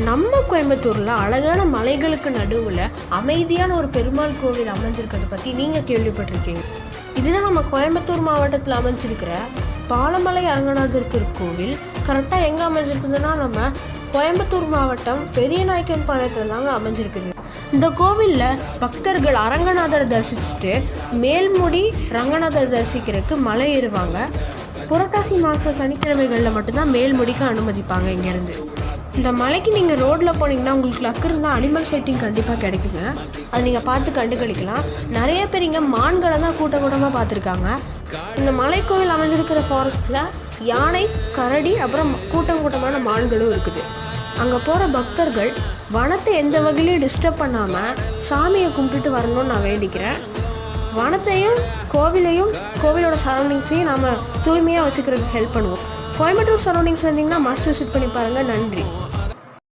நம்ம கோயம்புத்தூரில் அழகான மலைகளுக்கு நடுவில் அமைதியான ஒரு பெருமாள் கோவில் அமைஞ்சிருக்கிறத பற்றி நீங்கள் கேள்விப்பட்டிருக்கீங்க. இதுதான் நம்ம கோயம்புத்தூர் மாவட்டத்தில் அமைஞ்சிருக்கிற பாலமலை அரங்கநாதர் திருக்கோவில். கரெக்டாக எங்கே அமைஞ்சிருக்குதுன்னா நம்ம கோயம்புத்தூர் மாவட்டம் பெரியநாயக்கன் பாளையத்தில் தாங்க அமைஞ்சிருக்குது. இந்த கோவிலில் பக்தர்கள் அரங்கநாதர் தரிசிச்சுட்டு மேல்முடி ரங்கநாதர் தரிசிக்கிறதுக்கு மலை ஏறுவாங்க. புரட்டாசி மாத சனிக்கிழமைகளில் மட்டும்தான் மேல்முடிக்கு அனுமதிப்பாங்க. இங்கேருந்து இந்த மலைக்கு நீங்கள் ரோட்டில் போனீங்கன்னா உங்களுக்கு லக் இருந்தால் அனிமல் சைட்டிங் கண்டிப்பாக கிடைக்குங்க. அதை நீங்கள் பார்த்து கண்டுகளிக்கலாம். நிறைய பேர் இங்கே மான்களை தான் கூட்டமாக பார்த்துருக்காங்க. இந்த மலைக்கோவில் அமைஞ்சிருக்கிற ஃபாரஸ்ட்டில் யானை, கரடி, அப்புறம் கூட்டமான மான்களும் இருக்குது. அங்கே போகிற பக்தர்கள் வனத்தை எந்த வகையிலையும் டிஸ்டர்ப் பண்ணாமல் சாமியை கும்பிட்டுட்டு வரணும்னு நான் வேண்டிக்கிறேன். வனத்தையும் கோவிலோட சரௌண்டிங்ஸையும் நாம் தூய்மையாக வச்சுக்கிறதுக்கு ஹெல்ப் பண்ணுவோம். கோயம்புத்தூர் சரௌண்டிங்ஸ் வந்தீங்கன்னா மஸ்ட் விசிட் பண்ணி பாருங்கள். நன்றி.